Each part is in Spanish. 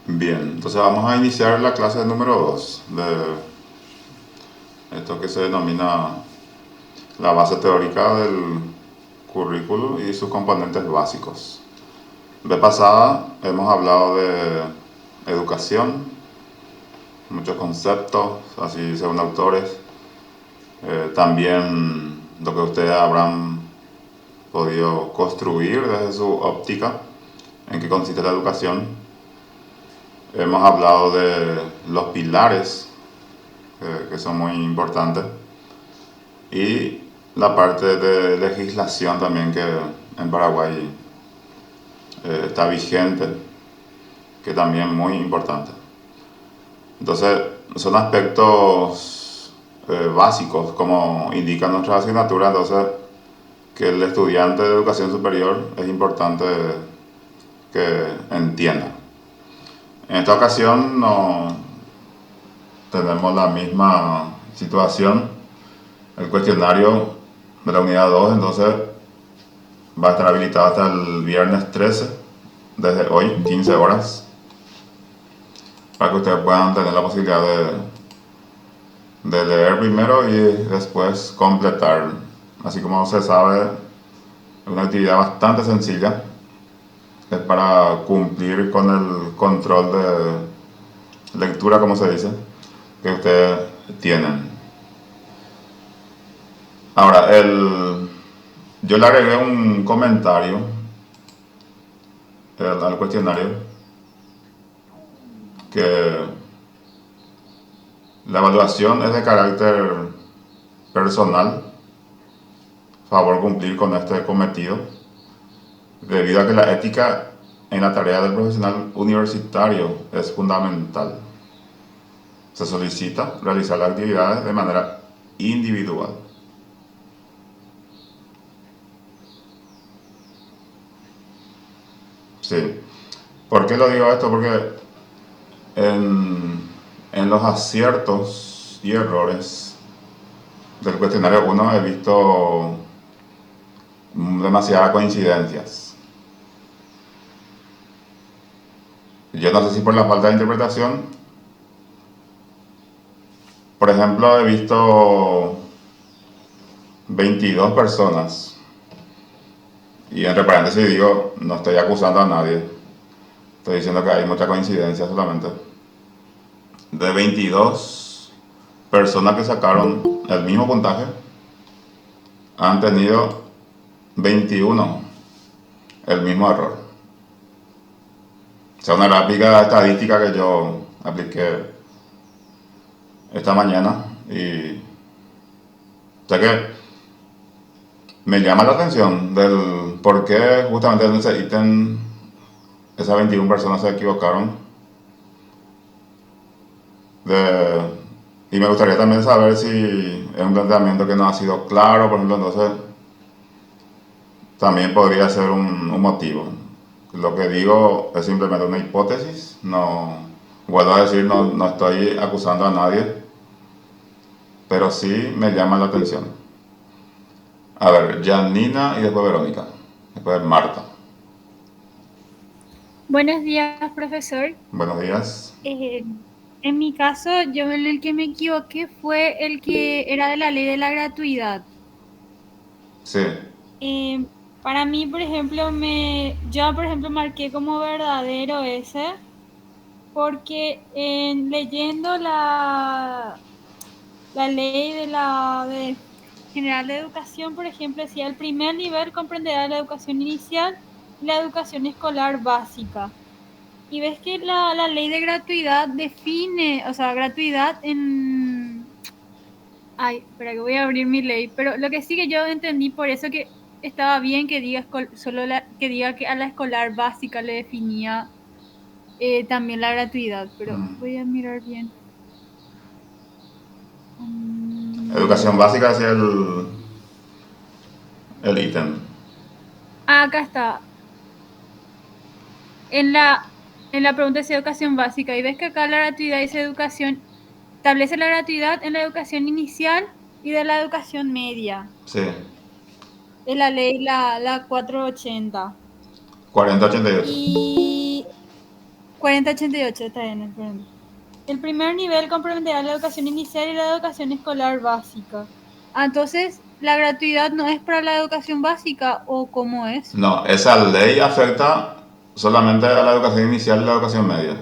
Bien, entonces vamos a iniciar la clase número 2 de esto que se denomina la base teórica del currículo y sus componentes básicos. Vez pasada hemos hablado de educación, muchos conceptos, así según autores. También lo que ustedes habrán podido construir desde su óptica, en qué consiste la educación. Hemos hablado de los pilares que son muy importantes, y la parte de legislación también que en Paraguay está vigente, que también es muy importante. Entonces, son aspectos básicos, como indica nuestra asignatura, entonces, que el estudiante de educación superior es importante que entienda. En esta ocasión no tenemos la misma situación. El cuestionario de la unidad 2 entonces va a estar habilitado hasta el viernes 13, desde hoy, 15 horas, para que ustedes puedan tener la posibilidad de leer primero y después completar. Así como se sabe, es una actividad bastante sencilla, es para cumplir con el control de lectura, como se dice, que ustedes tienen. Ahora, yo le agregué un comentario al cuestionario, que la evaluación es de carácter personal, favor cumplir con este cometido, debido a que la ética en la tarea del profesional universitario es fundamental. Se solicita realizar las actividades de manera individual. Sí. ¿Por qué lo digo esto? Porque en los aciertos y errores del cuestionario 1 he visto demasiadas coincidencias. Yo no sé si por la falta de interpretación. Por ejemplo, he visto 22 personas, y entre paréntesis digo, no estoy acusando a nadie, estoy diciendo que hay mucha coincidencia solamente. De 22 personas que sacaron el mismo puntaje, han tenido 21 el mismo error. O sea, una gráfica estadística que yo apliqué esta mañana, y o sea que me llama la atención del por qué justamente en ese ítem esas 21 personas se equivocaron. Y me gustaría también saber si es un planteamiento que no ha sido claro, por ejemplo, entonces también podría ser un motivo. Lo que digo es simplemente una hipótesis, no, vuelvo a decir, no estoy acusando a nadie, pero sí me llama la atención. A ver, Janina y después Verónica, después Marta. Buenos días, profesor. Buenos días. Eh, en mi caso, yo el que me equivoqué fue el que era de la ley de la gratuidad. Sí, Eh, para mí, por ejemplo, yo por ejemplo marqué como verdadero ese, porque leyendo la ley de general de educación, por ejemplo, decía el primer nivel comprenderá la educación inicial y la educación escolar básica. Y ves que la ley de gratuidad define, o sea, gratuidad en... Ay, espera que voy a abrir mi ley, pero lo que sí que yo entendí, por eso que estaba bien que diga que diga que a la escolar básica le definía también la gratuidad, pero voy a mirar bien. educación Mm, básica es el ítem. acá está. En la pregunta de educación básica, y ves que acá la gratuidad dice educación, establece la gratuidad en la educación inicial y de la educación media. Sí, Es la ley, la 480. 4088. Y 480. 4088, está bien, espérame. El primer nivel complementará la educación inicial y la educación escolar básica. Ah, entonces, ¿la gratuidad no es para la educación básica o cómo es? No, esa ley afecta solamente a la educación inicial y la educación media.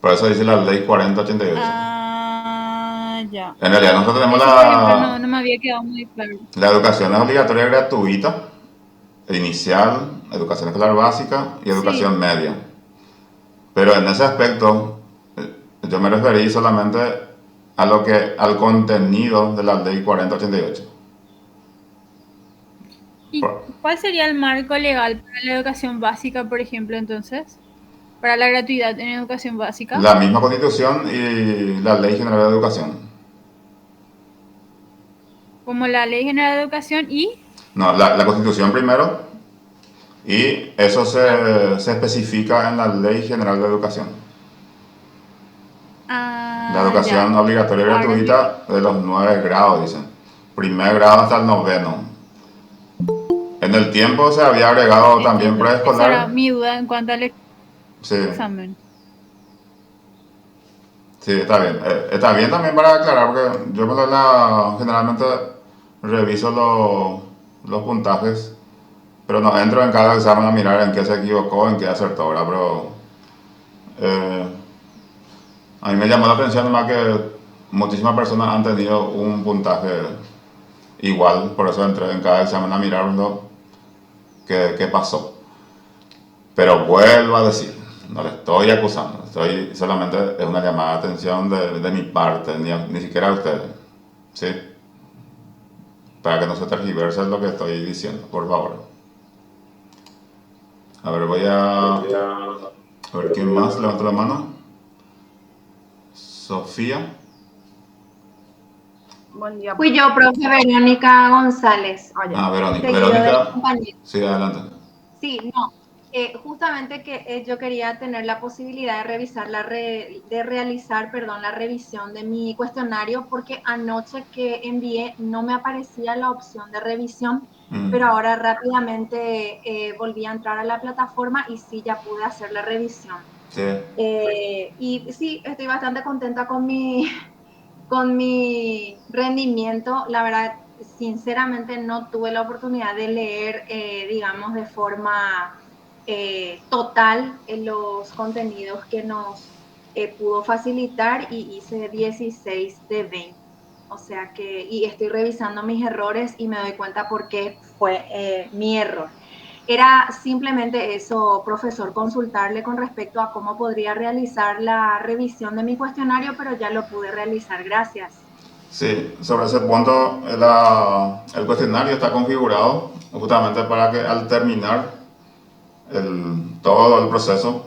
Por eso dice la ley 4088. Ah, ya. En realidad nosotros tenemos Eso, por ejemplo, no me había quedado muy claro. la educación es obligatoria y gratuita, inicial, educación escolar básica y Sí. educación media. Pero en ese aspecto, yo me referí solamente a al contenido de la ley 4088. ¿Y cuál sería el marco legal para la educación básica, por ejemplo, entonces? Para la gratuidad en educación básica. La misma constitución y la ley general de educación. Como la Ley General de Educación y... No, la constitución primero y eso se especifica en la ley general de educación. La Ah, educación ya. obligatoria y Ahora entiendo. gratuita de los 9 grados, dicen. Primer grado hasta el noveno. En el tiempo se había agregado también Entiendo. Esa era preescolar. mi duda en cuanto al Sí, examen. sí, está bien. Está bien también para aclarar, porque yo generalmente reviso los puntajes, pero no entro en cada examen a mirar en qué se equivocó, en qué acertó, ¿verdad? Pero eh, a mí me llamó la atención más que muchísimas personas han tenido un puntaje igual, por eso entré en cada examen a mirarlo qué pasó. Pero vuelvo a decir, no le estoy acusando, estoy solamente es una llamada de atención de mi parte, ni siquiera de ustedes, ¿sí? Para que no se tergiverse lo que estoy diciendo, por favor. A ver, a ver quién más levanta la mano. Sofía. Buen día. Fui yo, profe Verónica González, Ah, Verónica. seguido del Verónica, compañero. sí, adelante. Sí, no, justamente que yo quería tener la posibilidad de revisar de realizar, perdón, la revisión de mi cuestionario porque anoche que envié no me aparecía la opción de revisión, pero ahora rápidamente volví a entrar a la plataforma y sí, ya pude hacer la revisión. Sí. Y sí, estoy bastante contenta con mi rendimiento. La verdad, sinceramente no tuve la oportunidad de leer, digamos, de forma total los contenidos que nos pudo facilitar y hice 16 de 20. O sea que, y estoy revisando mis errores y me doy cuenta por qué fue mi error. Era simplemente eso, profesor, consultarle con respecto a cómo podría realizar la revisión de mi cuestionario, pero ya lo pude realizar. Gracias. Sí, sobre ese punto el cuestionario está configurado justamente para que al terminar todo el proceso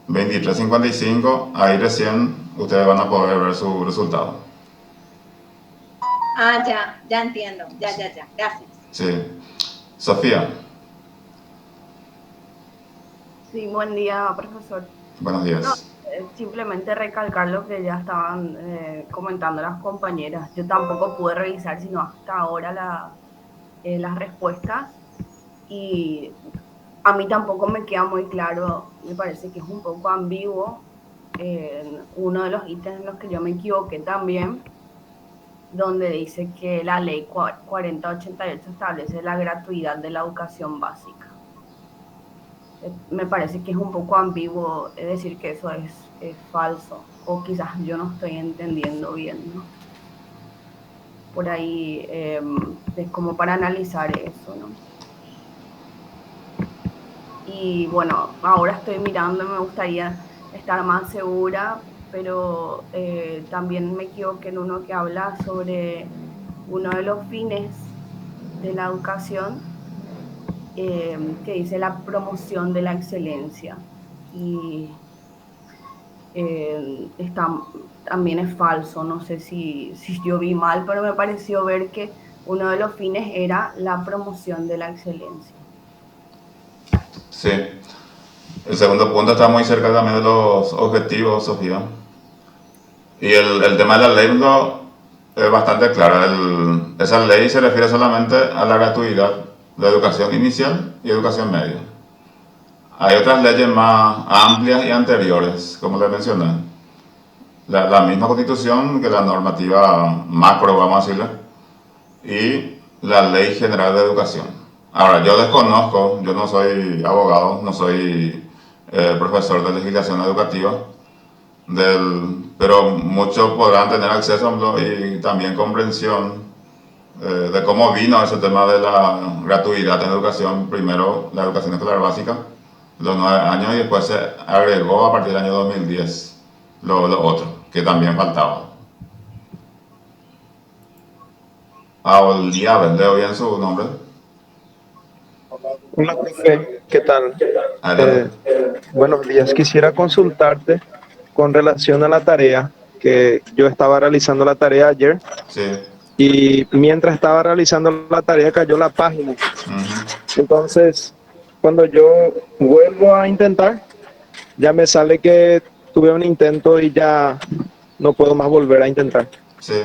2355, ahí recién ustedes van a poder ver su resultado. Ah, ya entiendo. Ya. Gracias. Sí. Sofía. Sí, buen día, profesor. Buenos días. No, simplemente recalcar lo que ya estaban comentando las compañeras. Yo tampoco pude revisar sino hasta ahora las respuestas y a mí tampoco me queda muy claro, me parece que es un poco ambiguo uno de los ítems en los que yo me equivoqué también, donde dice que la ley 4088 establece la gratuidad de la educación básica. Me parece que es un poco ambiguo decir que eso es falso, o quizás yo no estoy entendiendo bien, ¿no? Por ahí es como para analizar eso, ¿no? Y bueno, ahora estoy mirando, me gustaría estar más segura, pero también me equivoqué en uno que habla sobre uno de los fines de la educación, que dice la promoción de la excelencia. Y también es falso, no sé si yo vi mal, pero me pareció ver que uno de los fines era la promoción de la excelencia. Sí. El segundo punto está muy cerca también de los objetivos, Sofía. Y el tema de la ley es bastante claro. Esa ley se refiere solamente a la gratuidad de educación inicial y educación media. hay otras leyes más amplias y anteriores, como les mencioné. La misma constitución que la normativa macro, vamos a decirle, y la Ley General de Educación. Ahora, yo desconozco, yo no soy abogado, no soy profesor de legislación educativa, pero muchos podrán tener acceso y también comprensión de cómo vino ese tema de la gratuidad en educación. Primero la educación escolar básica, los 9 años, y después se agregó a partir del año 2010 lo otro, que también faltaba. Oliaven, ¿leo bien su nombre? Hola, profe, ¿qué tal? Adelante. Buenos días. Quisiera consultarte con relación a la tarea, que yo estaba realizando la tarea ayer Sí. y mientras estaba realizando la tarea cayó la página. Ujú. Entonces, cuando yo vuelvo a intentar, ya me sale que tuve un intento y ya no puedo más volver a intentar. Sí.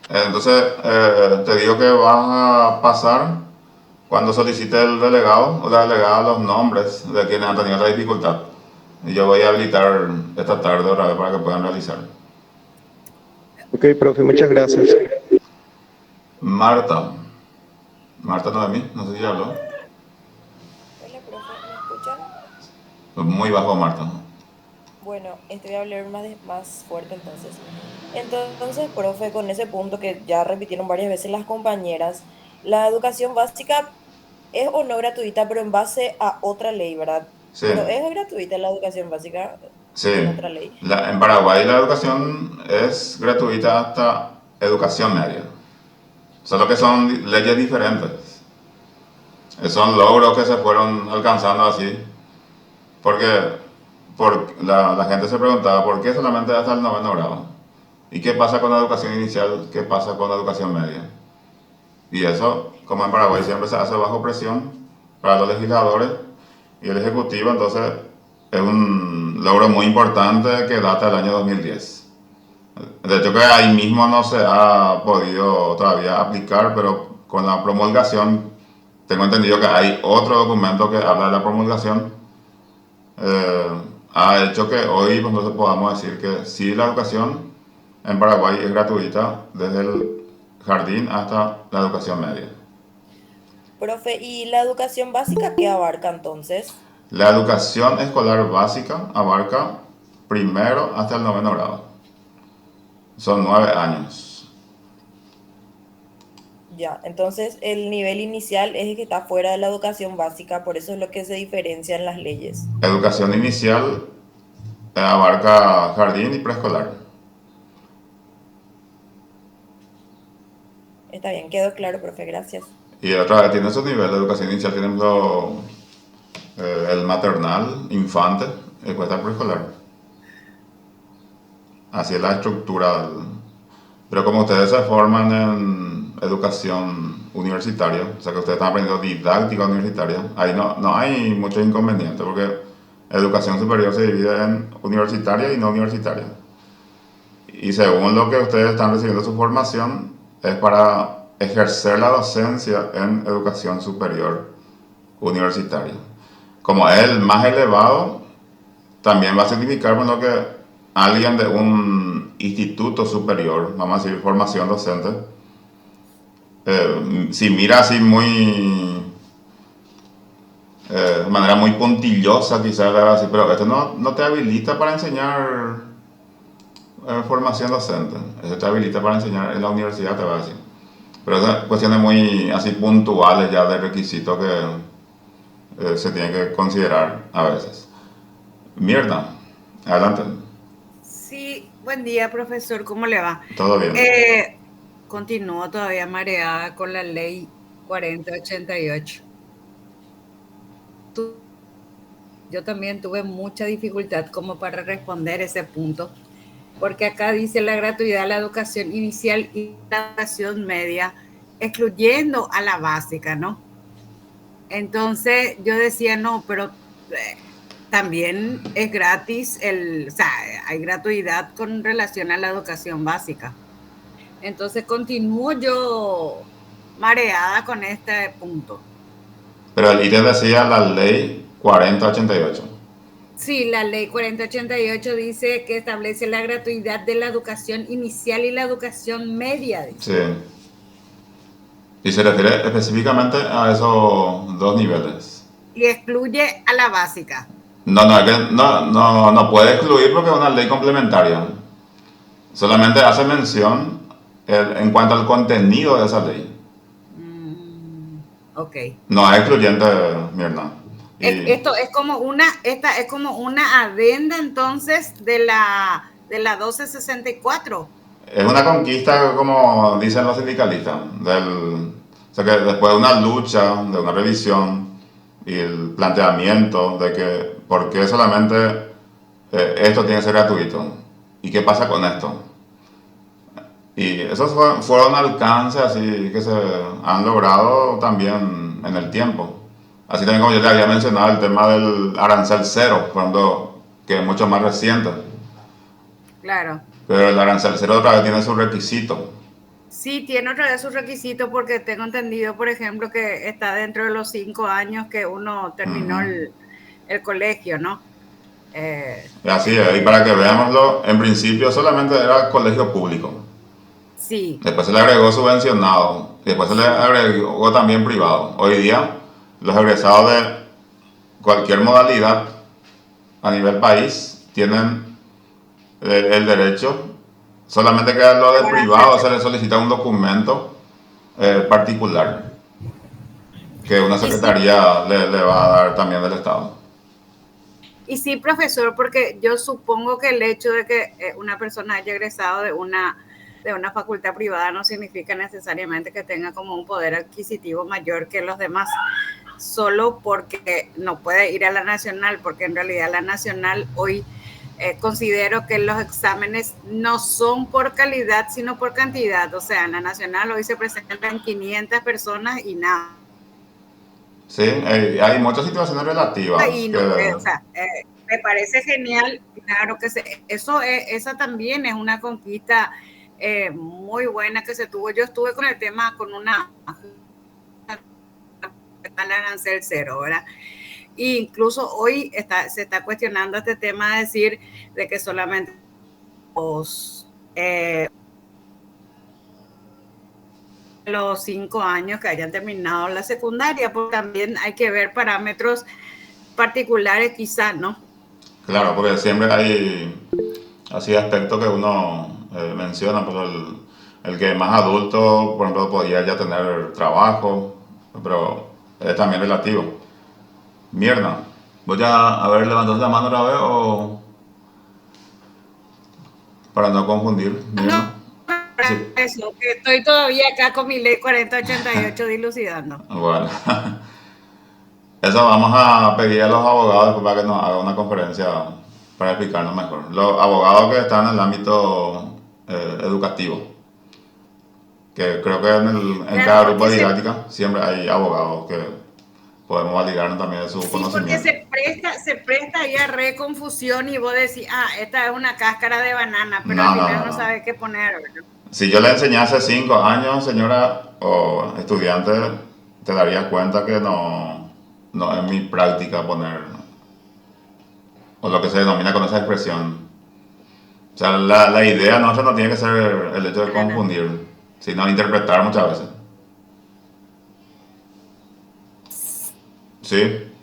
Entonces, te digo que vas a pasar cuando solicite el delegado o la delegada los nombres de quienes han tenido la dificultad. Y yo voy a habilitar esta tarde otra vez para que puedan realizar. Ok, profe, muchas gracias. Marta. Marta Noemí, no sé si ya habló. Hola, profe, ¿me escuchan? Muy bajo, Marta. Bueno, voy a hablar más fuerte entonces. Entonces, profe, con ese punto que ya repitieron varias veces las compañeras, la educación básica es o no gratuita, pero en base a otra ley, ¿verdad? Sí, Pero es gratuita la educación básica sí. en otra ley. En Paraguay la educación es gratuita hasta educación media. Solo que son leyes diferentes. Son logros que se fueron alcanzando así. Porque la gente se preguntaba por qué solamente hasta el 9º grado. ¿Y qué pasa con la educación inicial? ¿Qué pasa con la educación media? Y eso, como en Paraguay, siempre se hace bajo presión para los legisladores y el Ejecutivo. Entonces es un logro muy importante que data del año 2010. De hecho que ahí mismo no se ha podido todavía aplicar, pero con la promulgación, tengo entendido que hay otro documento que habla de la promulgación, eh, ha hecho que hoy entonces podamos decir que sí, la educación en Paraguay es gratuita desde el jardín hasta la educación media. Profe, ¿y la educación básica qué abarca entonces? La educación escolar básica abarca primero hasta el 9º grado. Son 9 años. Ya, entonces el nivel inicial es el que está fuera de la educación básica, por eso es lo que se diferencia en las leyes. Educación inicial abarca jardín y preescolar. Está bien, quedó claro, profe, gracias. Y otra vez tiene su nivel de educación inicial, tiene el maternal, infante, y después está el preescolar. Así es la estructura. Pero como ustedes se forman en educación universitaria, o sea que ustedes están aprendiendo didáctica universitaria, ahí no hay mucho inconveniente, porque educación superior se divide en universitaria y no universitaria. Y según lo que ustedes están recibiendo su formación, es para ejercer la docencia en educación superior universitaria. Como es el más elevado, también va a significar bueno, que alguien de un instituto superior, vamos a decir formación docente, si mira así de manera muy puntillosa quizás le va a decir, pero esto no te habilita para enseñar formación docente, eso te habilita para enseñar en la universidad, te va a decir. Pero son cuestiones muy así puntuales ya de requisitos que se tienen que considerar a veces. Mirna, adelante. Sí, buen día, profesor. ¿Cómo le va? Todo bien. Continúo todavía mareada con la ley 4088. Yo también tuve mucha dificultad como para responder ese punto, porque acá dice la gratuidad de la educación inicial y la educación media, excluyendo a la básica, ¿no? Entonces yo decía, no, pero también es gratis, o sea, hay gratuidad con relación a la educación básica. Entonces continúo yo mareada con este punto. Pero el ítem decía la ley 4088. Sí, la ley 4088 dice que establece la gratuidad de la educación inicial y la educación media. Sí. Y se refiere específicamente a esos dos niveles. Y excluye a la básica. No, es que no puede excluir porque es una ley complementaria. Solamente hace mención en cuanto al contenido de esa ley. Ok. No es excluyente, Mirna. Esto es como esta es como una adenda entonces de la 1264. Es una conquista, como dicen los sindicalistas, o sea que después de una lucha, de una revisión y el planteamiento de que por qué solamente esto tiene que ser gratuito y qué pasa con esto. Y esos fueron alcances así que se han logrado también en el tiempo. Así también como yo te había mencionado el tema del arancel cero, por ejemplo, que es mucho más reciente. Claro. Pero el arancel cero otra vez tiene su requisito. Sí, tiene otra vez sus requisitos porque tengo entendido, por ejemplo, que está dentro de los 5 años que uno terminó el colegio, ¿no? Así es, y para que veámoslo, en principio solamente era colegio público. Sí. Después se le agregó subvencionado, y después se le agregó también privado. Hoy día, los egresados de cualquier modalidad a nivel país tienen el derecho. Solamente que a lo de privado se le solicita un documento particular que una secretaría le va a dar también del Estado. Y sí, profesor, porque yo supongo que el hecho de que una persona haya egresado de una facultad privada no significa necesariamente que tenga como un poder adquisitivo mayor que los demás, solo porque no puede ir a la nacional, porque en realidad la nacional hoy considero que los exámenes no son por calidad, sino por cantidad. O sea, en la nacional hoy se presentan 500 personas y nada. Sí, hay muchas situaciones relativas. Me parece genial, claro que esa también es una conquista muy buena que se tuvo. Yo estuve con el tema, con una arancel cero, ¿verdad? E incluso hoy se está cuestionando este tema de decir de que solamente los 5 años que hayan terminado la secundaria, porque también hay que ver parámetros particulares quizás, ¿no? Claro, porque siempre hay así aspectos que uno menciona, pero el que es más adulto, por ejemplo, podría ya tener trabajo, pero es también relativo. Mirna, ¿voy a haber levantado la mano otra vez o para no confundir? Mirna. No, sí. Eso, que estoy todavía acá con mi ley 4088 dilucidando. Bueno, eso vamos a pedir a los abogados para que nos hagan una conferencia para explicarnos mejor. Los abogados que están en el ámbito educativo, que creo que en cada grupo de didáctica siempre hay abogados que podemos validarnos también de su conocimiento. Porque se presta ahí a reconfusión y vos decís, esta es una cáscara de banana, pero al final no sabes qué poner. Si yo le enseñé hace 5 años, señora o estudiante, te darías cuenta que no es mi práctica poner, o lo que se denomina con esa expresión. O sea, la idea nuestra no tiene que ser el hecho de confundir, sino interpretar muchas veces. Sí. En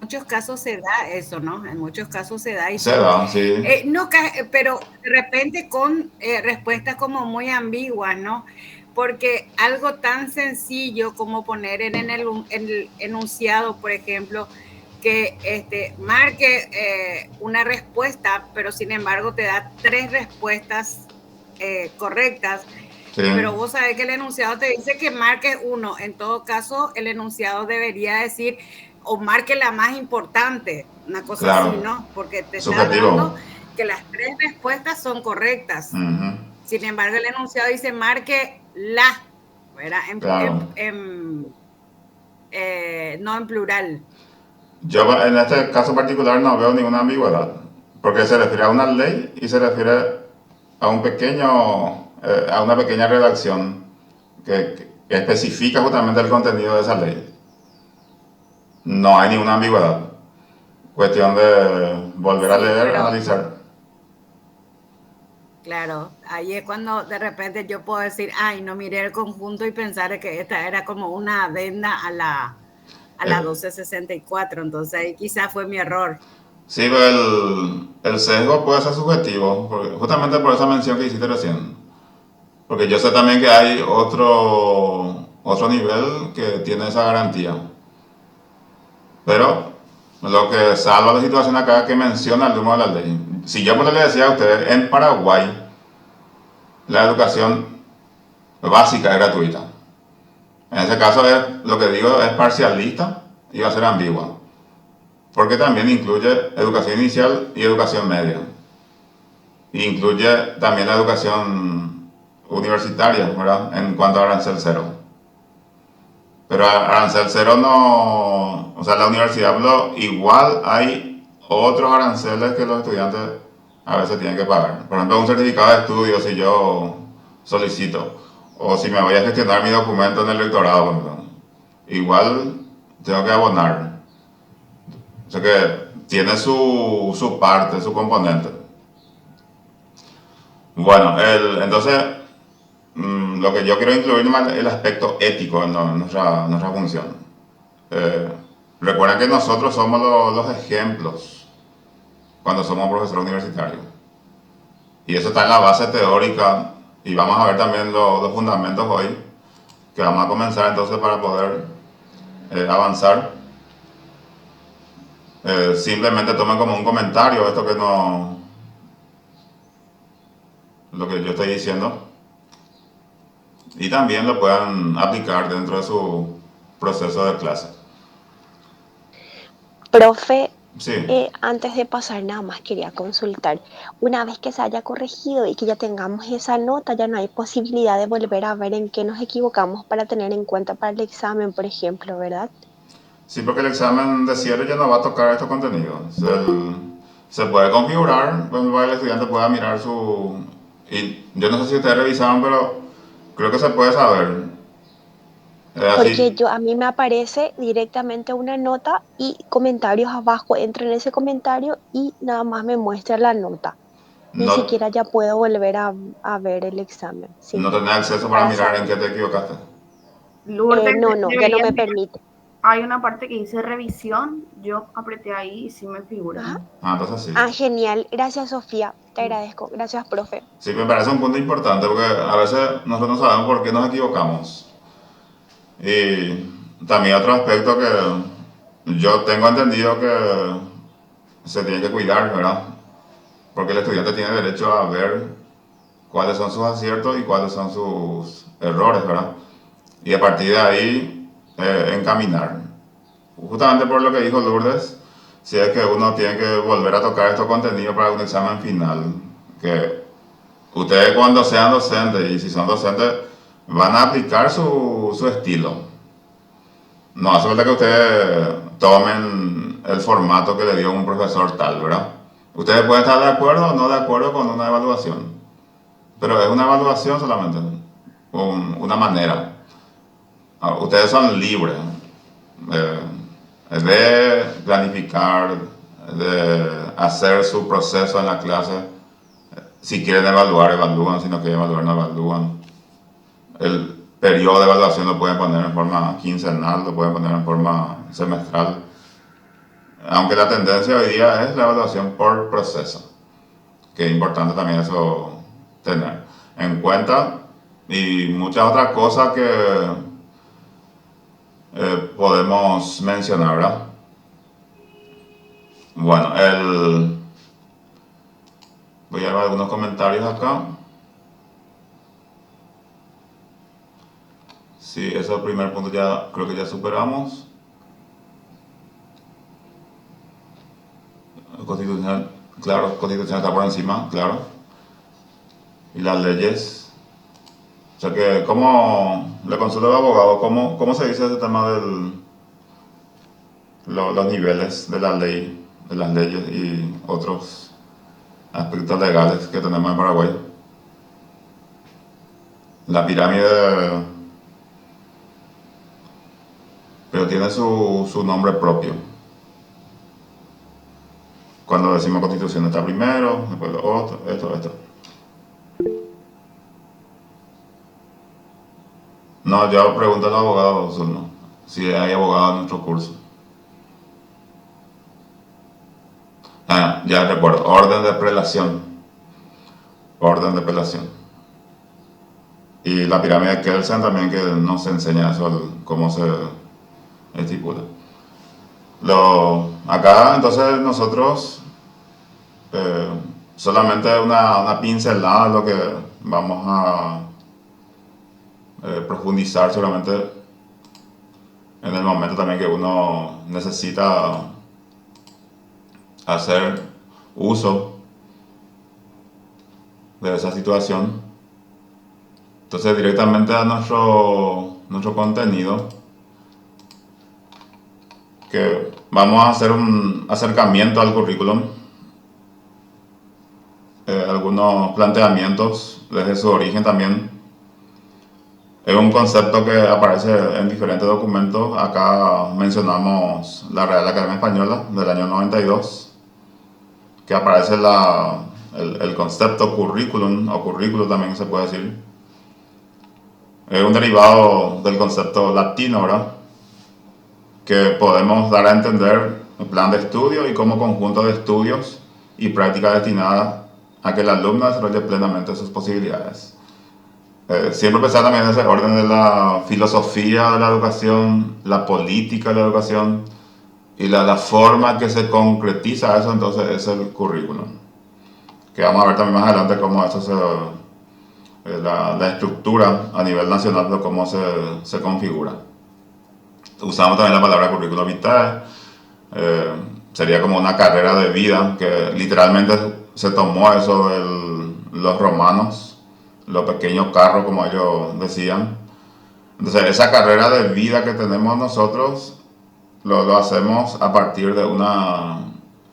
muchos casos se da eso, ¿no? En muchos casos se da. Se da, sí. No, pero de repente con respuestas como muy ambiguas, ¿no? Porque algo tan sencillo como poner en el enunciado, por ejemplo, que marque una respuesta, pero sin embargo te da 3 respuestas correctas. Sí. Pero vos sabés que el enunciado te dice que marques 1. En todo caso, el enunciado debería decir o marque la más importante, una cosa así, ¿no? Porque te está dando que las 3 respuestas son correctas. Sin embargo, el enunciado dice marque la, ¿verdad? No en plural. Yo en este caso particular no veo ninguna ambigüedad, porque se refiere a una ley y se refiere a un pequeño, a una pequeña redacción que especifica justamente el contenido de esa ley. no hay ninguna ambigüedad. Cuestión de volver a Sí, leer, pero analizar. claro, ahí es cuando de repente yo puedo decir, ay, no miré el conjunto y pensar que esta era como una adenda a la Eh, 1264, entonces ahí quizás fue mi error. sí, pero el sesgo puede ser subjetivo, justamente por esa mención que hiciste recién. Porque yo sé también que hay otro nivel que tiene esa garantía. Pero lo que salva la situación acá es que menciona el número de la ley. Si yo pues le decía a ustedes, en Paraguay la educación básica es gratuita. En ese caso lo que digo es parcialista y va a ser ambigua. Porque también incluye educación inicial y educación media. Y incluye también la educación universitaria, ¿verdad? En cuanto a arancel cero. Pero arancel cero no, o sea, la universidad igual hay otros aranceles que los estudiantes a veces tienen que pagar. Por ejemplo, un certificado de estudio si yo solicito, o si me voy a gestionar mi documento en el rectorado, por ejemplo, igual tengo que abonar. O sea que tiene su parte, su componente. Bueno, entonces lo que yo quiero incluir es el aspecto ético en nuestra función. Eh, Recuerden que nosotros somos los ejemplos cuando somos profesores universitarios. Y eso está en la base teórica y vamos a ver también los fundamentos hoy, que vamos a comenzar entonces para poder avanzar. Simplemente tomen como un comentario esto que no, lo que yo estoy diciendo y también lo puedan aplicar dentro de su proceso de clase. Profe, Sí, antes de pasar nada más quería consultar. Una vez que se haya corregido y que ya tengamos esa nota, ya no hay posibilidad de volver a ver en qué nos equivocamos para tener en cuenta para el examen, por ejemplo, ¿verdad? sí, porque el examen de cierre ya no va a tocar estos contenidos. Se puede configurar, el estudiante pueda mirar y yo no sé si ustedes revisaron, pero creo que se puede saber. Porque Así, yo a mí me aparece directamente una nota y comentarios abajo. Entro en ese comentario y nada más me muestra la nota. Ni no, siquiera ya puedo volver a ver el examen. Sí, no tener acceso para para mirar en saber. qué te equivocaste. Lourdes, No, no, ya no deberías me mirar. permite. Hay una parte que dice revisión. Yo apreté ahí y sí me figura. Ajá. Entonces sí. Ah, genial. Gracias, Sofía. Te agradezco. Gracias, profe. Sí, me parece un punto importante porque a veces nosotros no sabemos por qué nos equivocamos. Y también otro aspecto que yo tengo entendido que se tiene que cuidar, ¿verdad? Porque el estudiante tiene derecho a ver cuáles son sus aciertos y cuáles son sus errores, ¿verdad? Y a partir de ahí encaminar. Justamente por lo que dijo Lourdes, si es que uno tiene que volver a tocar estos contenidos para un examen final, que ustedes cuando sean docentes y si son docentes van a aplicar su estilo. No hace falta que ustedes tomen el formato que le dio un profesor tal, ¿verdad? Ustedes pueden estar de acuerdo o no de acuerdo con una evaluación, pero es una evaluación solamente, una manera. Ustedes son libres eh, de planificar, de hacer su proceso en la clase. Si quieren evaluar, evalúan. Si no quieren evaluar, no evalúan. El periodo de evaluación lo pueden poner en forma quincenal, lo pueden poner en forma semestral. Aunque la tendencia hoy día es la evaluación por proceso, que es importante también eso tener en cuenta y muchas otras cosas que podemos mencionar, ¿verdad? Bueno, voy a ver algunos comentarios acá. Sí, ese es el primer punto, ya creo que ya superamos. Constitucional, claro, constitucional está por encima, claro. Y las leyes. O sea que, ¿cómo le consulto al abogado? ¿Cómo se dice ese tema los niveles de la ley, de las leyes y otros aspectos legales que tenemos en Paraguay? La pirámide pero tiene su nombre propio. Cuando decimos constitución está primero, después lo otro, esto. No, yo pregunto a los abogados, no, si hay abogados en nuestro curso. Ya recuerdo, orden de prelación. Orden de prelación. Y la pirámide de Kelsen también, que no se enseña eso, cómo se estipula. Acá entonces nosotros solamente una pincelada de lo que vamos a profundizar seguramente en el momento también que uno necesita hacer uso de esa situación. Entonces directamente a nuestro contenido, que vamos a hacer un acercamiento al currículum, algunos planteamientos desde su origen también. Es un concepto que aparece en diferentes documentos. Acá mencionamos la Real Academia Española del año 92, que aparece el concepto currículum, o currículo también se puede decir. Es un derivado del concepto latino, ¿verdad? Que podemos dar a entender el plan de estudio y como conjunto de estudios y prácticas destinadas a que el alumno desarrolle plenamente sus posibilidades. Siempre pensar también en ese orden de la filosofía de la educación, la política de la educación y la forma que se concretiza eso, entonces es el currículum. Que vamos a ver también más adelante cómo eso la estructura a nivel nacional de cómo se configura. Usamos también la palabra currículum vitae, sería como una carrera de vida, que literalmente se tomó eso de los romanos, los pequeños carros como ellos decían. Entonces esa carrera de vida que tenemos nosotros lo hacemos a partir de una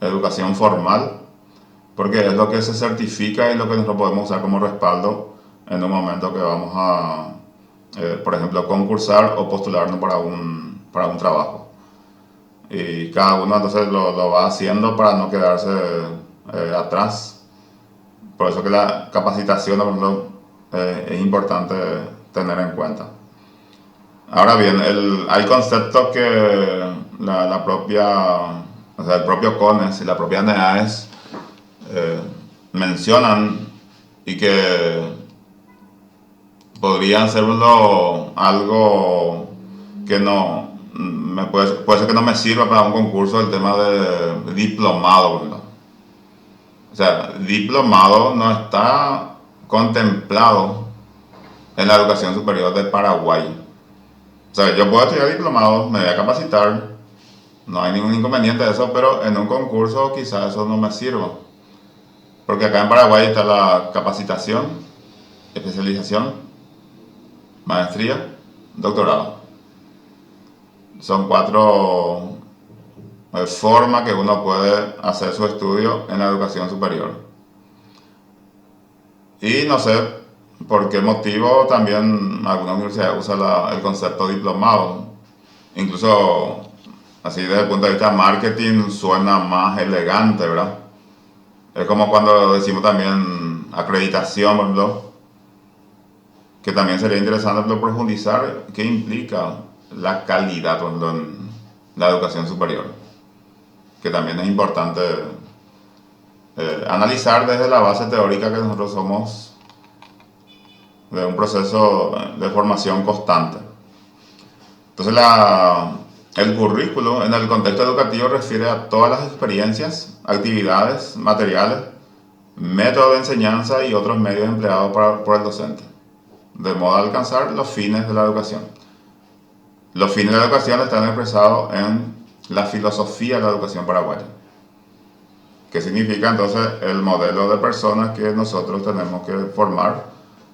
educación formal, porque es lo que se certifica y lo que nosotros podemos usar como respaldo en un momento que vamos a, por ejemplo, concursar o postularnos para un trabajo. Y cada uno entonces lo va haciendo para no quedarse atrás. Por eso que la capacitación, por ejemplo, es importante tener en cuenta. Ahora bien, hay conceptos que la propia, o sea, el propio CONES y la propia NEAES mencionan y que podrían serlo algo que no puede ser que no me sirva para un concurso, el tema de diplomado, ¿verdad? O sea, diplomado no está contemplado en la educación superior de Paraguay. O sea, yo puedo estudiar diplomado, me voy a capacitar, no hay ningún inconveniente de eso, pero en un concurso quizás eso no me sirva. Porque acá en Paraguay está la capacitación, especialización, maestría, doctorado. Son 4 formas que uno puede hacer su estudio en la educación superior. Y no sé por qué motivo también algunas universidades usan el concepto diplomado. Incluso así desde el punto de vista de marketing suena más elegante, ¿verdad? Es como cuando decimos también acreditación, por ejemplo, que también sería interesante profundizar qué implica la calidad, por ejemplo, en la educación superior, que también es importante analizar desde la base teórica que nosotros somos de un proceso de formación constante. Entonces el currículo en el contexto educativo refiere a todas las experiencias, actividades, materiales, métodos de enseñanza y otros medios empleados por el docente, de modo a alcanzar los fines de la educación. Los fines de la educación están expresados en la filosofía de la educación paraguaya, que significa entonces el modelo de personas que nosotros tenemos que formar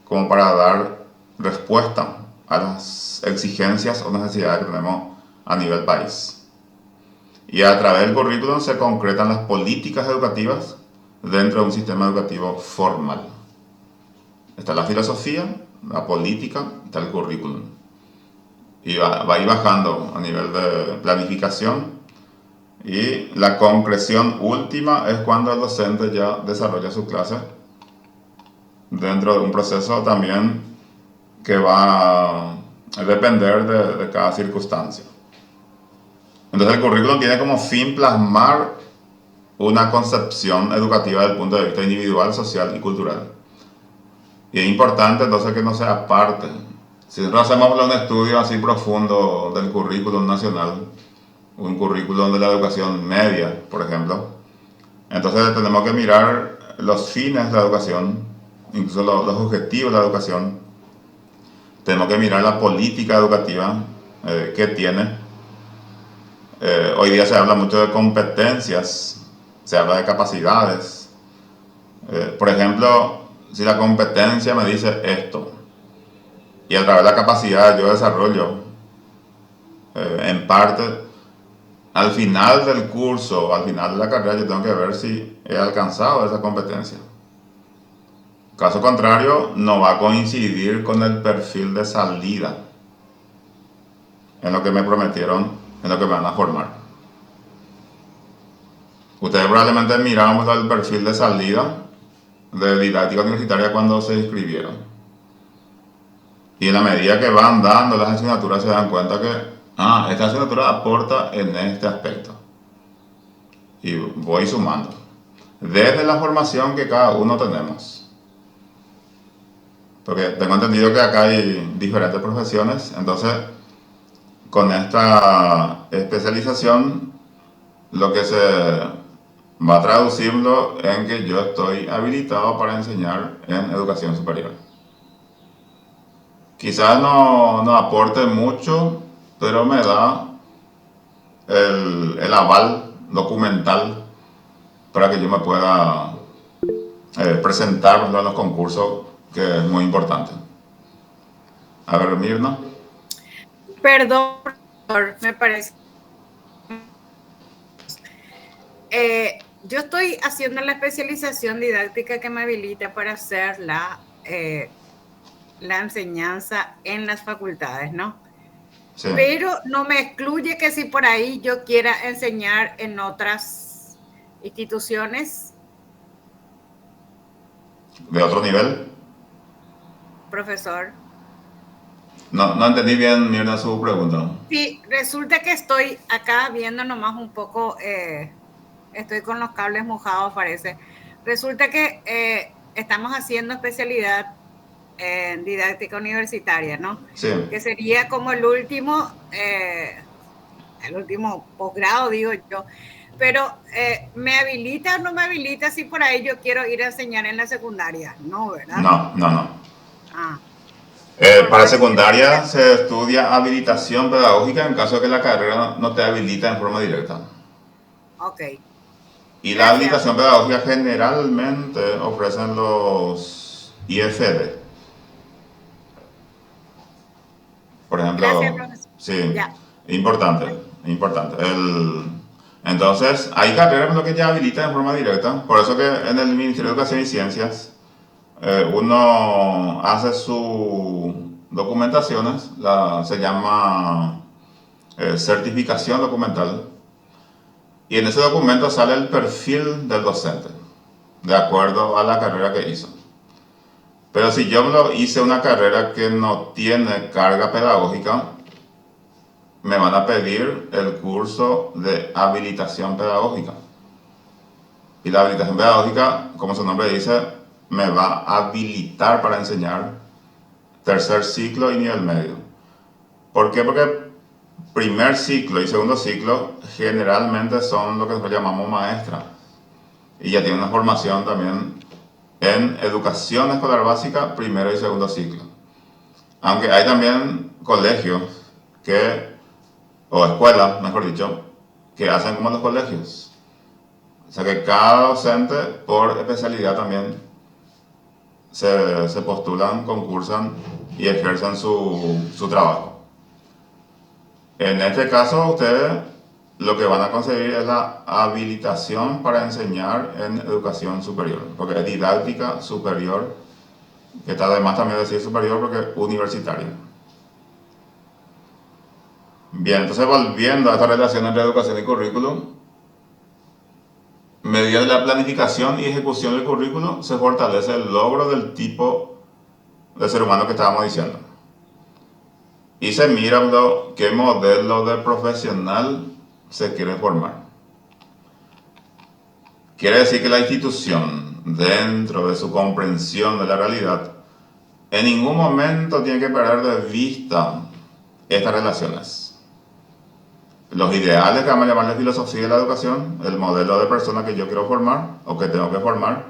como para dar respuesta a las exigencias o necesidades que tenemos a nivel país. Y a través del currículum se concretan las políticas educativas dentro de un sistema educativo formal. Está la filosofía, la política, está el currículum. y va a ir bajando a nivel de planificación. Y la concreción última es cuando el docente ya desarrolla su clase dentro de un proceso también que va a depender de cada circunstancia. Entonces el currículum tiene como fin plasmar una concepción educativa desde el punto de vista individual, social y cultural. Y es importante entonces que no sea parte. Si nosotros hacemos un estudio así profundo del currículum nacional, un currículum de la educación media, por ejemplo, entonces tenemos que mirar los fines de la educación, incluso los objetivos de la educación. Tenemos que mirar la política educativa que tiene. Hoy día se habla mucho de competencias, se habla de capacidades. Por ejemplo, si la competencia me dice esto, y a través de la capacidad yo desarrollo, en parte, al final del curso, al final de la carrera, yo tengo que ver si he alcanzado esa competencia. Caso contrario, no va a coincidir con el perfil de salida en lo que me prometieron, en lo que me van a formar. Ustedes probablemente miraron el perfil de salida de didáctica universitaria cuando se inscribieron. Y en la medida que van dando las asignaturas se dan cuenta que esta asignatura aporta en este aspecto. Y voy sumando. Desde la formación que cada uno tenemos. Porque tengo entendido que acá hay diferentes profesiones, entonces con esta especialización lo que se va a traducirlo en que yo estoy habilitado para enseñar en educación superior. Quizás no aporte mucho, pero me da el aval documental para que yo me pueda presentar en los concursos, que es muy importante. A ver, Mirna. Perdón, profesor, me parece. Yo estoy haciendo la especialización didáctica que me habilita para hacer la enseñanza en las facultades, ¿no? Sí. Pero no me excluye que si por ahí yo quiera enseñar en otras instituciones. ¿De otro nivel? Profesor. No entendí bien, Mirna, su pregunta. Sí, resulta que estoy acá viendo nomás un poco, estoy con los cables mojados, parece. Resulta que estamos haciendo especialidad en didáctica universitaria, ¿no? Sí. Que sería como el último posgrado, digo yo. Pero, ¿me habilita o no me habilita si por ahí yo quiero ir a enseñar en la secundaria? No, ¿verdad? No. Para secundaria se estudia habilitación pedagógica en caso de que la carrera no te habilita en forma directa. Ok. Y la habilitación pedagógica generalmente ofrecen los IFD. Por ejemplo, gracias, sí, ya. Importante. Entonces, hay carreras en lo que ya habilitan en forma directa. Por eso que en el Ministerio de Educación y Ciencias uno hace sus documentaciones, se llama certificación documental, y en ese documento sale el perfil del docente, de acuerdo a la carrera que hizo. Pero si yo hice una carrera que no tiene carga pedagógica, me van a pedir el curso de habilitación pedagógica. Y la habilitación pedagógica, como su nombre dice, me va a habilitar para enseñar tercer ciclo y nivel medio. ¿Por qué? Porque primer ciclo y segundo ciclo generalmente son lo que nosotros llamamos maestras. Y ya tienen una formación también en educación escolar básica, primero y segundo ciclo. Aunque hay también colegios o escuelas, mejor dicho, que hacen como los colegios. O sea que cada docente por especialidad también se postulan, concursan y ejercen su trabajo. En este caso, ustedes lo que van a conseguir es la habilitación para enseñar en educación superior, porque es didáctica superior, que está además también decir superior porque es universitaria. Bien, entonces volviendo a esta relación entre educación y currículum, mediante la planificación y ejecución del currículum se fortalece el logro del tipo de ser humano que estábamos diciendo. Y se mira qué modelo de profesional se quiere formar. Quiere decir que la institución, dentro de su comprensión de la realidad, en ningún momento tiene que perder de vista estas relaciones. Los ideales que vamos a llamarle filosofía de la educación, el modelo de persona que yo quiero formar o que tengo que formar,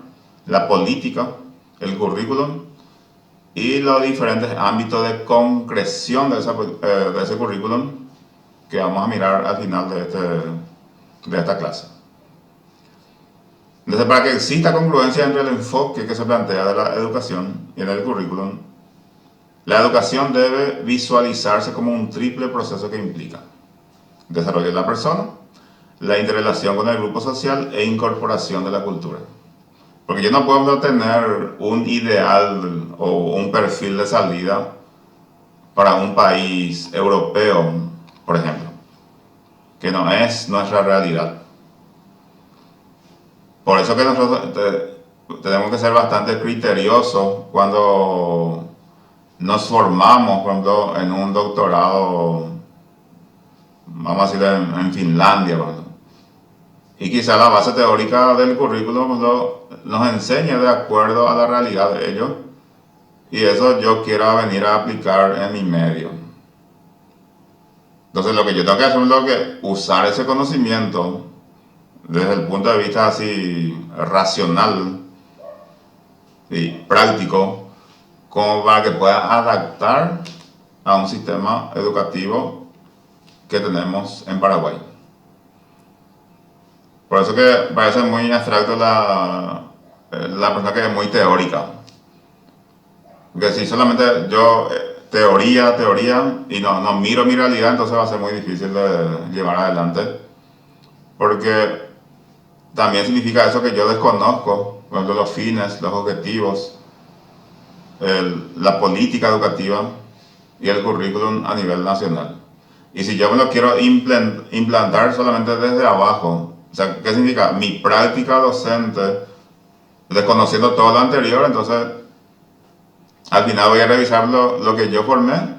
la política, el currículum y los diferentes ámbitos de concreción de ese currículum que vamos a mirar al final de esta clase. Entonces, para que exista congruencia entre el enfoque que se plantea de la educación y en el currículum, la educación debe visualizarse como un triple proceso que implica desarrollo de la persona, la interrelación con el grupo social e incorporación de la cultura. Porque yo no puedo tener un ideal o un perfil de salida para un país europeo, por ejemplo, que no es nuestra realidad. Por eso que nosotros tenemos que ser bastante criteriosos cuando nos formamos, por ejemplo, en un doctorado, vamos a decir, en Finlandia, por ejemplo. Y quizá la base teórica del currículum nos enseñe de acuerdo a la realidad de ellos. Y eso yo quiero venir a aplicar en mi medio. Entonces lo que yo tengo que hacer es que usar ese conocimiento desde el punto de vista así racional y práctico, como para que pueda adaptar a un sistema educativo que tenemos en Paraguay. Por eso que parece muy abstracto la persona que es muy teórica. Porque si solamente yo teoría y no miro mi realidad, entonces va a ser muy difícil de llevar adelante. Porque también significa eso que yo desconozco, por ejemplo, los fines, los objetivos, la política educativa y el currículum a nivel nacional. Y si yo me lo quiero implantar solamente desde abajo, o sea, ¿qué significa? Mi práctica docente, desconociendo todo lo anterior, entonces al final voy a revisar lo que yo formé,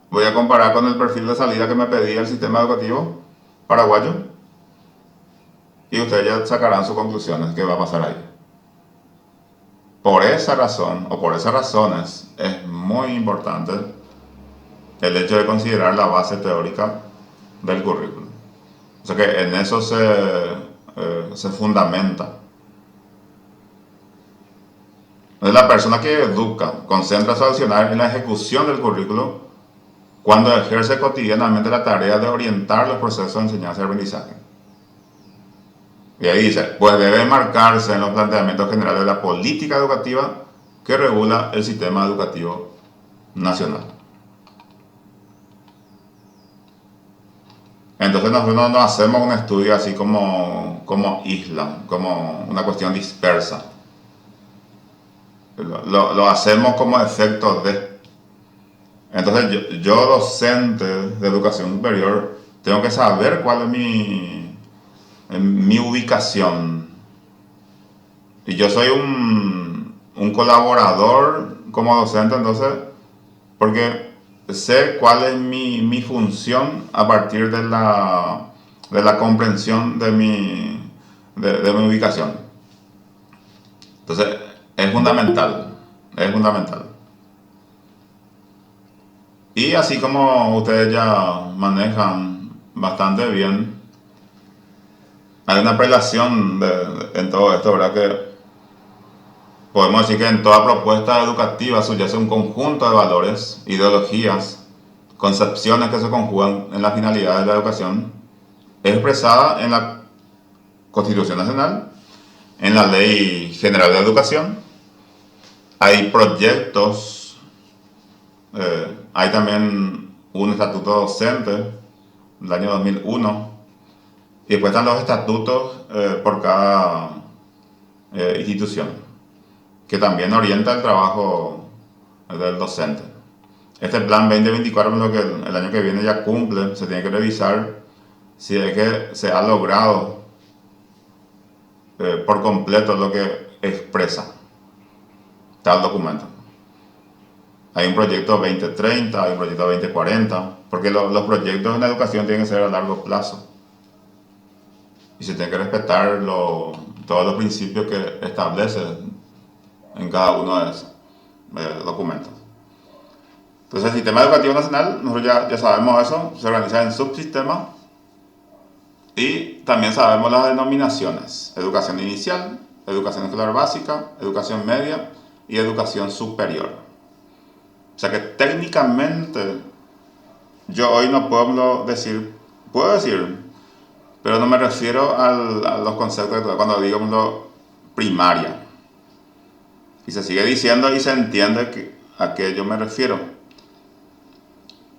voy a comparar con el perfil de salida que me pedía el sistema educativo paraguayo y ustedes ya sacarán sus conclusiones, qué va a pasar ahí. Por esa razón, o por esas razones, es muy importante el hecho de considerar la base teórica del currículum. O sea que en eso se fundamenta. Entonces la persona que educa concentra su accionar en la ejecución del currículo cuando ejerce cotidianamente la tarea de orientar los procesos de enseñanza y aprendizaje. Y ahí dice, pues debe marcarse en los planteamientos generales de la política educativa que regula el sistema educativo nacional. Entonces nosotros no hacemos un estudio así como isla, como una cuestión dispersa. Lo hacemos como efecto de. Entonces yo docente de educación superior, tengo que saber cuál es mi ubicación. Y yo soy un colaborador como docente, entonces, porque sé cuál es mi función a partir de la comprensión de mi ubicación. Entonces, es fundamental. Y así como ustedes ya manejan bastante bien, hay una prelación en todo esto, ¿verdad? Que podemos decir que en toda propuesta educativa subyace un conjunto de valores, ideologías, concepciones que se conjugan en la finalidad de la educación, expresada en la Constitución Nacional, en la Ley General de Educación. Hay proyectos, hay también un estatuto docente del año 2001, y después están los estatutos por cada institución, que también orienta el trabajo del docente. este plan 2024, lo que el año que viene ya cumple, se tiene que revisar si es que se ha logrado por completo lo que expresa tal documento. Hay un proyecto 2030, hay un proyecto 2040, porque los proyectos en la educación tienen que ser a largo plazo. Y se tiene que respetar todos los principios que establece en cada uno de esos documentos. Entonces el sistema educativo nacional, nosotros ya sabemos eso, se organiza en subsistemas y también sabemos las denominaciones: educación inicial, educación escolar básica, educación media y educación superior. O sea que técnicamente yo hoy no puedo decir, pero no me refiero a los conceptos de cuando digo primaria. Y se sigue diciendo y se entiende a qué yo me refiero.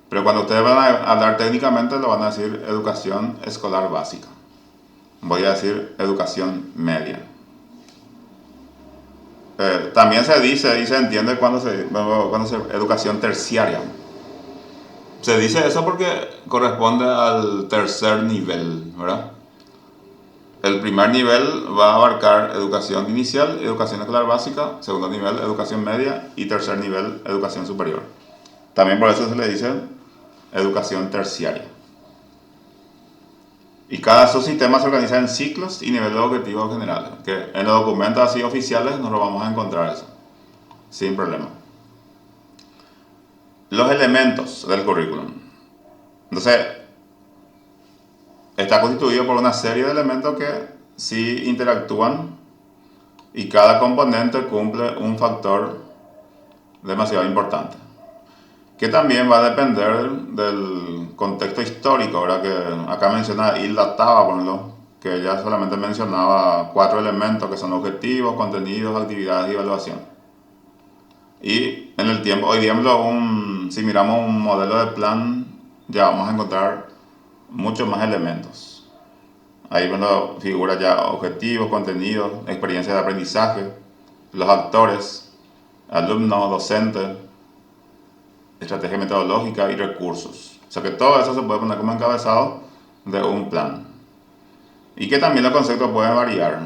Pero cuando ustedes van a hablar técnicamente, lo van a decir educación escolar básica. Voy a decir educación media. También se dice y se entiende cuando se educación terciaria. Se dice eso porque corresponde al tercer nivel, ¿verdad? El primer nivel va a abarcar educación inicial, educación escolar básica; segundo nivel, educación media; y tercer nivel, educación superior. También por eso se le dice educación terciaria. Y cada subsistema se organiza en ciclos y niveles de objetivos generales, que en los documentos así oficiales nos lo vamos a encontrar eso, sin problema. Los elementos del currículum. Entonces, está constituido por una serie de elementos que sí interactúan y cada componente cumple un factor demasiado importante, que también va a depender del contexto histórico, ¿verdad? Que acá menciona Hilda Taba, por ejemplo, que ella solamente mencionaba 4 elementos que son objetivos, contenidos, actividades y evaluación. Y en el tiempo, hoy día, si miramos un modelo de plan, ya vamos a encontrar muchos más elementos. Ahí figura ya objetivos, contenidos, experiencia de aprendizaje, los actores, alumnos, docentes, estrategia metodológica y recursos. O sea que todo eso se puede poner como encabezado de un plan. Y que también los conceptos pueden variar.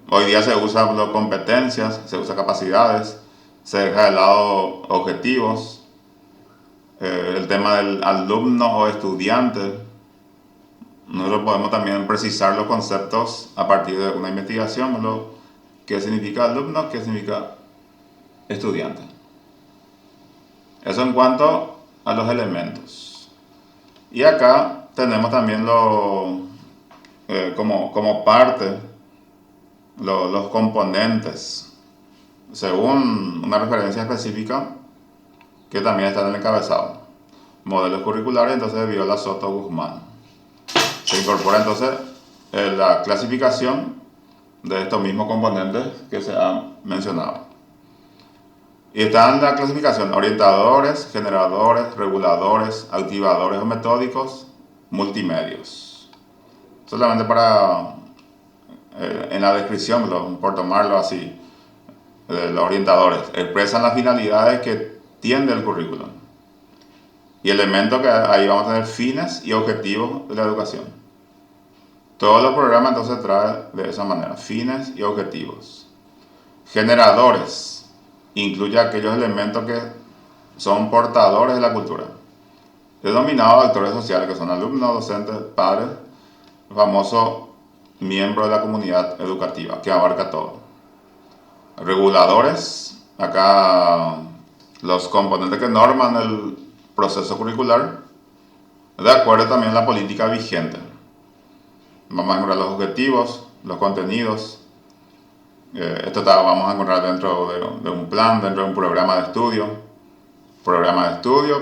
Hoy día se usa competencias, se usa capacidades, se deja de lado objetivos, el tema del alumno o estudiante. Nosotros podemos también precisar los conceptos a partir de una investigación, qué significa alumno, qué significa estudiante. Eso en cuanto a los elementos. Y acá tenemos también como parte los componentes, según una referencia específica que también está en el encabezado. Modelos curriculares, entonces, de Viola Soto Guzmán. Se incorpora entonces la clasificación de estos mismos componentes que se han mencionado. Y están la clasificación: orientadores, generadores, reguladores, activadores o metódicos, multimedios. Solamente para, en la descripción, por tomarlo así, los orientadores expresan las finalidades que tiene el currículum. Y elementos que ahí vamos a tener fines y objetivos de la educación. Todos los programas entonces traen de esa manera, fines y objetivos. Generadores. Incluye aquellos elementos que son portadores de la cultura, denominados actores sociales, que son alumnos, docentes, padres, famosos miembros de la comunidad educativa, que abarca todo. Reguladores, acá los componentes que norman el proceso curricular, de acuerdo también a la política vigente. Vamos a encontrar los objetivos, los contenidos. Esto vamos a encontrar dentro de un plan, dentro de un programa de estudio,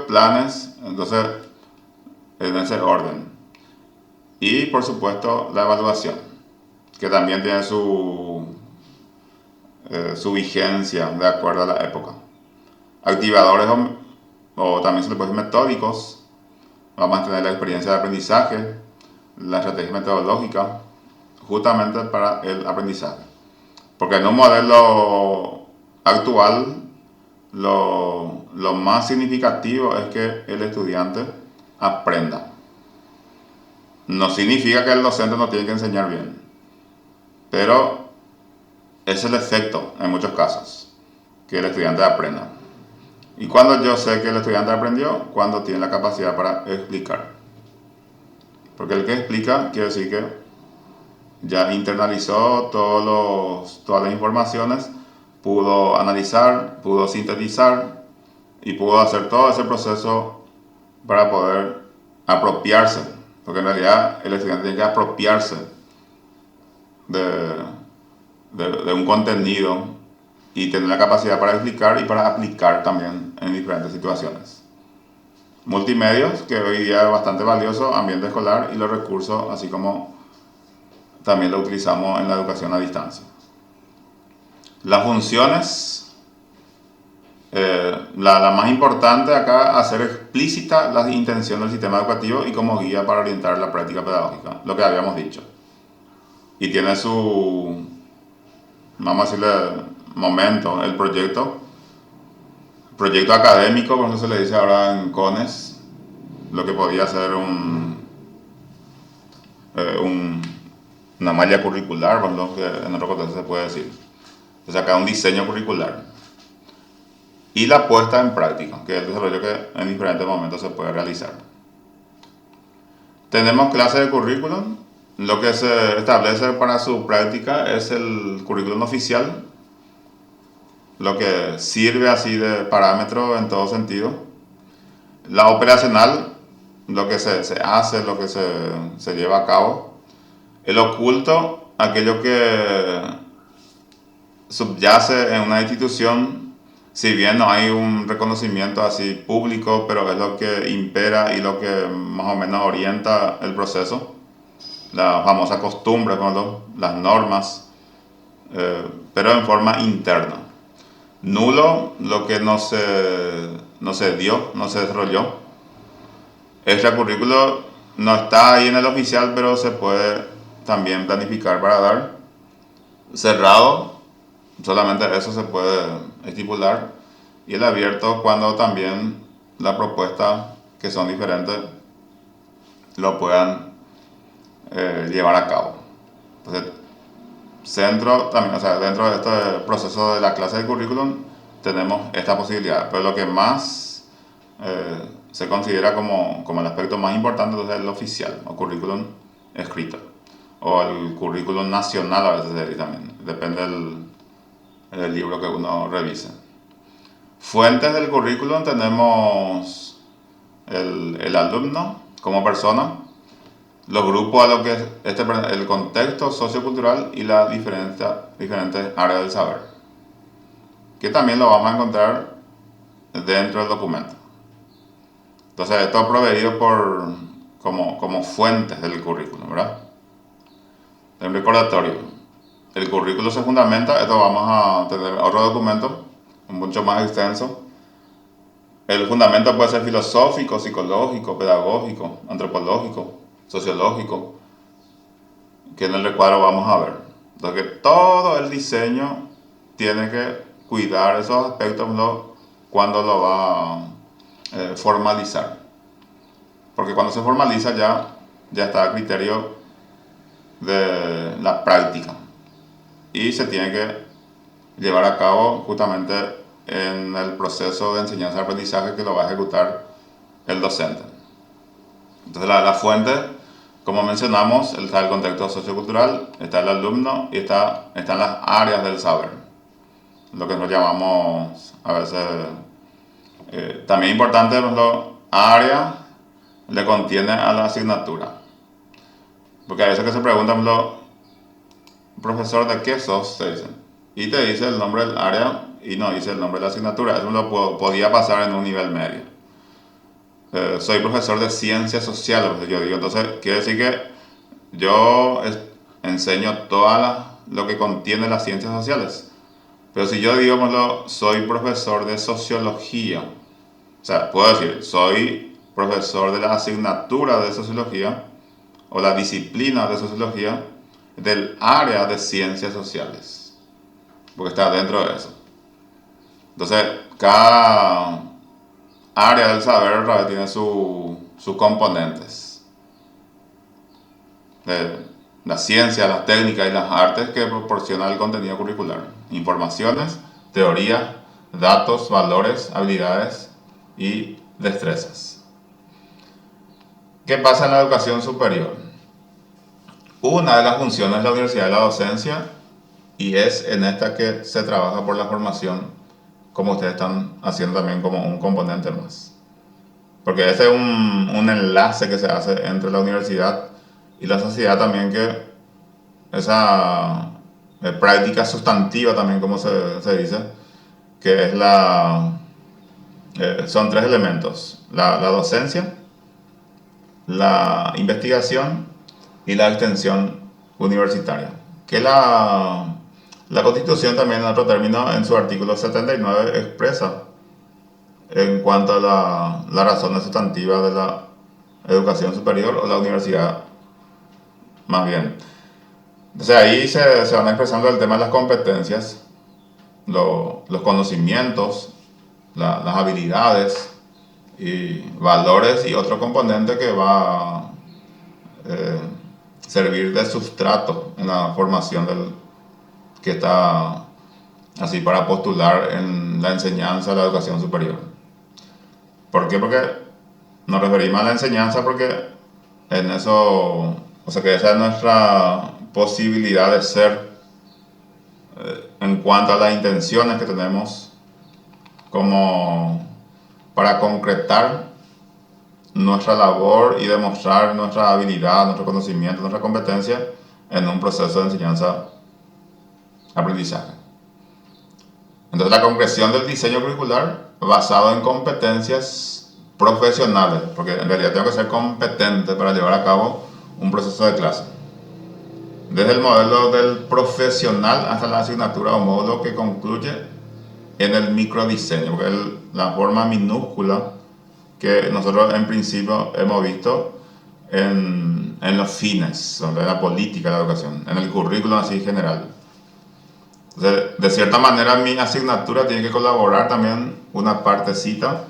planes, entonces en ese orden. Y por supuesto la evaluación, que también tiene su vigencia de acuerdo a la época. Activadores o también se le puede decir metódicos. Vamos a tener la experiencia de aprendizaje, la estrategia metodológica, justamente para el aprendizaje. Porque en un modelo actual, lo más significativo es que el estudiante aprenda. No significa que el docente no tiene que enseñar bien, pero es el efecto en muchos casos, que el estudiante aprenda. Y cuando yo sé que el estudiante aprendió, cuando tiene la capacidad para explicar. Porque el que explica quiere decir que ya internalizó todas las informaciones, pudo analizar, pudo sintetizar y pudo hacer todo ese proceso para poder apropiarse. Porque en realidad el estudiante tiene que apropiarse de un contenido y tener la capacidad para explicar y para aplicar también en diferentes situaciones. Multimedios, que hoy día es bastante valioso, ambiente escolar y los recursos, así como también lo utilizamos en la educación a distancia. Las funciones, la más importante acá, hacer explícita las intenciones del sistema educativo y como guía para orientar la práctica pedagógica, lo que habíamos dicho. Y tiene su, vamos a decirle, momento, el proyecto académico, como se le dice ahora en CONES, lo que podía ser una malla curricular, por lo que en otro contexto se puede decir. Entonces acá un diseño curricular. Y la puesta en práctica, que es el desarrollo que en diferentes momentos se puede realizar. Tenemos clases de currículum. Lo que se establece para su práctica es el currículum oficial, lo que sirve así de parámetro en todo sentido. La operacional, lo que se hace, lo que se lleva a cabo. El oculto, aquello que subyace en una institución, si bien no hay un reconocimiento así público, pero es lo que impera y lo que más o menos orienta el proceso. La famosa costumbre, las normas, pero en forma interna. Nulo, lo que no se dio, no se desarrolló. Extracurrículo no está ahí en el oficial, pero se puede también planificar para dar. Cerrado, solamente eso se puede estipular. Y el abierto, cuando también las propuestas que son diferentes lo puedan llevar a cabo. Entonces, también, o sea, dentro de este proceso de la clase de currículum tenemos esta posibilidad, pero lo que más se considera como el aspecto más importante es el oficial o currículum escrito o el currículum nacional, a veces se dice también, depende del libro que uno revise. Fuentes del currículum tenemos el alumno como persona, los grupos a lo que es el contexto sociocultural y las diferentes áreas del saber, que también lo vamos a encontrar dentro del documento. Entonces esto es proveído como fuentes del currículum, ¿verdad? Un recordatorio. El currículum se fundamenta, esto vamos a tener otro documento mucho más extenso. El fundamento puede ser filosófico, psicológico, pedagógico, antropológico, sociológico, que en el recuadro vamos a ver. Entonces, todo el diseño tiene que cuidar esos aspectos cuando lo va a formalizar. Porque cuando se formaliza ya está a criterio de la práctica y se tiene que llevar a cabo justamente en el proceso de enseñanza-aprendizaje que lo va a ejecutar el docente. Entonces la fuente, como mencionamos, está el contexto sociocultural, está el alumno y están las áreas del saber, lo que nos llamamos a veces, también importante, área le contiene a la asignatura, porque a veces que se preguntan, profesor, ¿de qué sos? Se dicen, y te dice el nombre del área y no dice el nombre de la asignatura. Eso lo podía pasar en un nivel medio. Soy profesor de ciencias sociales, pues yo digo, entonces quiere decir que yo enseño lo que contiene las ciencias sociales. Pero si yo digo, soy profesor de sociología, o sea, puedo decir, soy profesor de la asignatura de sociología o la disciplina de sociología del área de ciencias sociales, porque está dentro de eso. Entonces, cada área del saber otra vez tiene sus componentes. La ciencia, las técnicas y las artes que proporciona el contenido curricular. Informaciones, teoría, datos, valores, habilidades y destrezas. ¿Qué pasa en la educación superior? Una de las funciones de la universidad es la docencia, y es en esta que se trabaja por la formación, como ustedes están haciendo también como un componente más. Porque ese es un enlace que se hace entre la universidad y la sociedad también, que esa práctica sustantiva también, como se dice, que es son tres elementos: la docencia, la investigación y la extensión universitaria. Que la Constitución también, en otro término, en su artículo 79 expresa en cuanto a la razón sustantiva de la educación superior o la universidad, más bien. Entonces ahí se van expresando el tema de las competencias, los conocimientos, las habilidades y valores, y otro componente que va a servir de sustrato en la formación que está así para postular en la enseñanza de la educación superior. ¿Por qué? Porque nos referimos a la enseñanza porque en eso, o sea, que esa es nuestra posibilidad de ser en cuanto a las intenciones que tenemos como para concretar nuestra labor y demostrar nuestra habilidad, nuestro conocimiento, nuestra competencia en un proceso de enseñanza-aprendizaje. Entonces, la concreción del diseño curricular basado en competencias profesionales, porque en realidad tengo que ser competente para llevar a cabo un proceso de clase. Desde el modelo del profesional hasta la asignatura o módulo que concluye en el microdiseño, porque es la forma minúscula que nosotros en principio hemos visto en los fines, de la política de la educación, en el currículum así general. Entonces, de cierta manera, mi asignatura tiene que colaborar también una partecita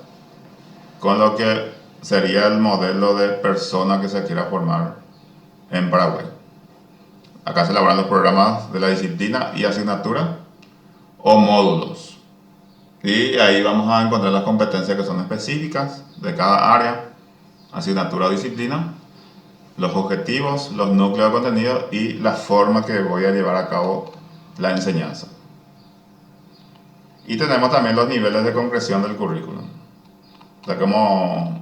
con lo que sería el modelo de persona que se quiera formar en Paraguay. Acá se elaboran los programas de la disciplina y asignatura o módulos. Y ahí vamos a encontrar las competencias que son específicas de cada área, asignatura o disciplina, los objetivos, los núcleos de contenido y la forma que voy a llevar a cabo la enseñanza. Y tenemos también los niveles de concreción del currículum. O sea, como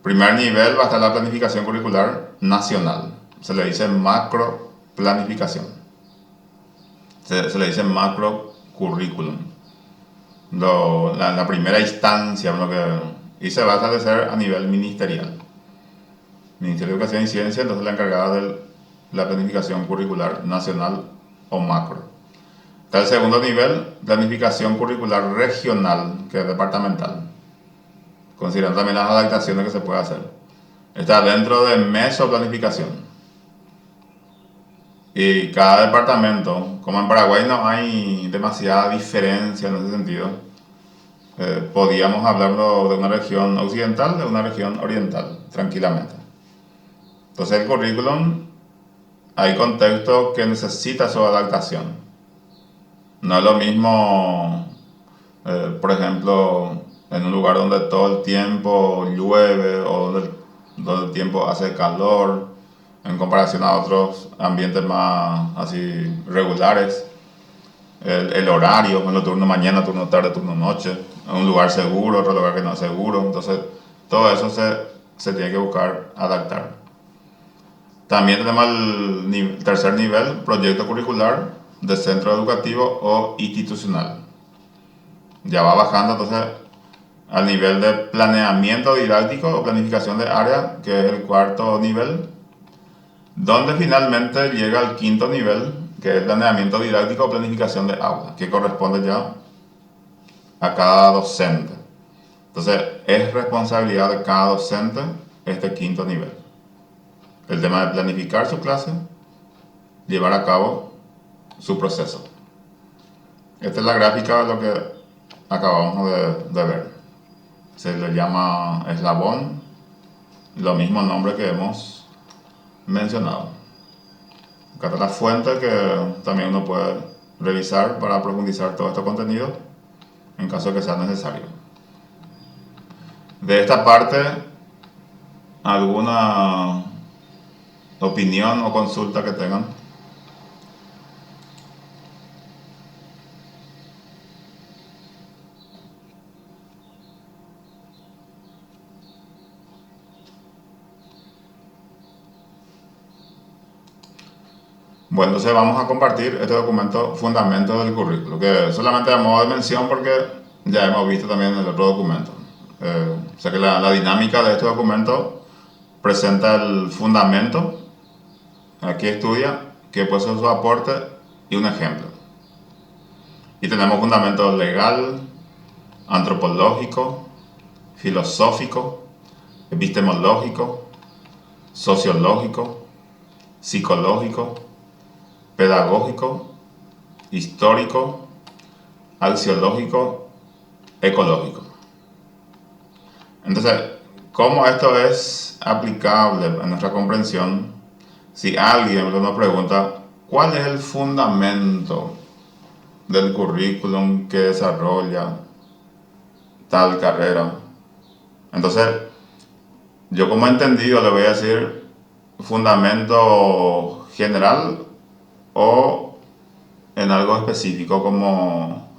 primer nivel va a estar la planificación curricular nacional. Se le dice macro planificación. Se le dice macro currículum. La primera instancia, y se va a establecer a nivel ministerial. Ministerio de Educación y Ciencia, entonces la encargada de la planificación curricular nacional o macro. Está el segundo nivel, planificación curricular regional, que es departamental, considerando también las adaptaciones que se puede hacer. Está dentro de mesoplanificación. Y cada departamento, como en Paraguay no hay demasiada diferencia en ese sentido, podíamos hablarlo de una región occidental, de una región oriental, tranquilamente. Entonces el currículum, hay contextos que necesita su adaptación. No es lo mismo, por ejemplo, en un lugar donde todo el tiempo llueve o donde el tiempo hace calor, en comparación a otros ambientes más así regulares. El horario, bueno, turno mañana, turno tarde, turno noche, un lugar seguro, otro lugar que no es seguro. Entonces, todo eso se tiene que buscar adaptar. También tenemos el tercer nivel, proyecto curricular de centro educativo o institucional. Ya va bajando entonces al nivel de planeamiento didáctico o planificación de área, que es el cuarto nivel, donde finalmente llega al quinto nivel, que es planeamiento didáctico o planificación de aula, que corresponde ya a cada docente. Entonces, es responsabilidad de cada docente este quinto nivel. El tema de planificar su clase, llevar a cabo su proceso. Esta es la gráfica de lo que acabamos de ver. se le llama eslabón, lo mismo nombre que hemos mencionado. Acá está la fuente que también uno puede revisar para profundizar todo este contenido en caso de que sea necesario. De esta parte, ¿alguna opinión o consulta que tengan? Bueno, entonces vamos a compartir este documento Fundamentos del Currículo, que solamente a modo de mención porque ya hemos visto también en el otro documento. O sea que la dinámica de este documento presenta el fundamento, aquí estudia, que puede ser su aporte y un ejemplo. Y tenemos fundamento legal, antropológico, filosófico, epistemológico, sociológico, psicológico, pedagógico, histórico, axiológico, ecológico. Entonces, ¿cómo esto es aplicable en nuestra comprensión? Si alguien nos pregunta, ¿cuál es el fundamento del currículum que desarrolla tal carrera? Entonces, yo como entendido le voy a decir fundamento general o en algo específico como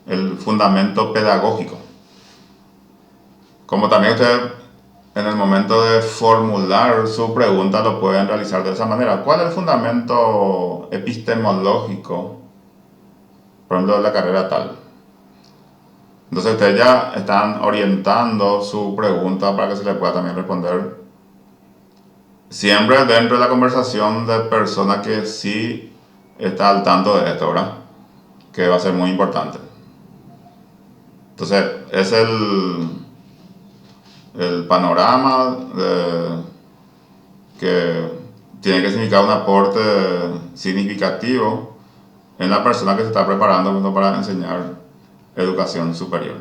el fundamento pedagógico. Como también usted en el momento de formular su pregunta lo pueden realizar de esa manera. ¿Cuál es el fundamento epistemológico, por ejemplo, de la carrera tal? Entonces ustedes ya están orientando su pregunta para que se le pueda también responder siempre dentro de la conversación de persona que sí está al tanto de esto, ¿verdad? Que va a ser muy importante. Entonces, es el panorama que tiene que significar un aporte significativo en la persona que se está preparando para enseñar educación superior.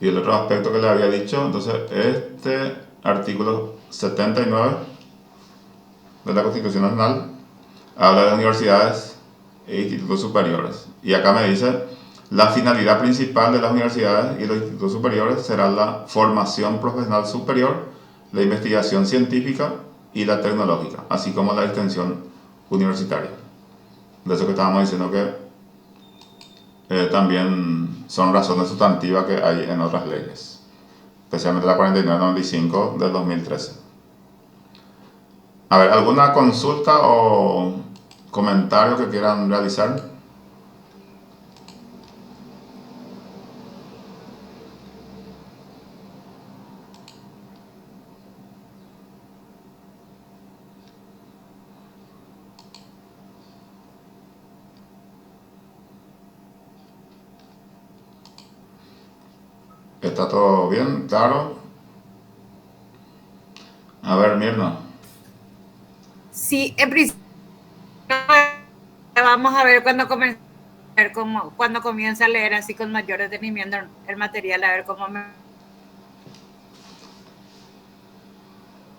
Y el otro aspecto que le había dicho, entonces, este artículo 79 de la Constitución Nacional habla de universidades e institutos superiores. Y acá me dice, la finalidad principal de las universidades y los institutos superiores será la formación profesional superior, la investigación científica y la tecnológica, así como la extensión universitaria. De eso que estábamos diciendo que también son razones sustantivas que hay en otras leyes, especialmente la 4995 del 2013. A ver, ¿alguna consulta o comentario que quieran realizar? ¿Está todo bien? ¿Claro? A ver, Mirna. Sí, en principio vamos a ver cuando comienza a leer así con mayor detenimiento el material, a ver cómo me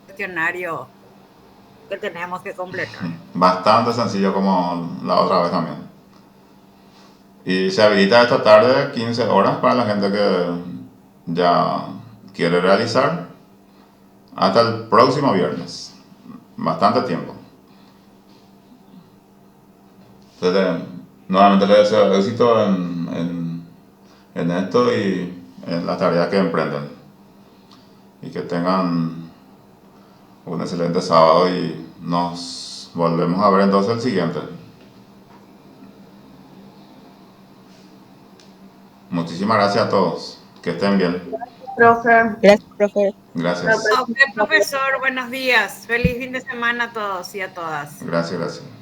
cuestionario que tenemos que completar. Bastante sencillo como la otra vez también. Y se habilita esta tarde 15 horas para la gente que ya quiere realizar hasta el próximo viernes. Bastante tiempo. Entonces, nuevamente les deseo éxito en esto y en las tareas que emprenden. Y que tengan un excelente sábado y nos volvemos a ver entonces el siguiente. Muchísimas gracias a todos. Que estén bien. Profe. Gracias, profe. Gracias. Ok, profesor, buenos días. Feliz fin de semana a todos y a todas. Gracias, gracias.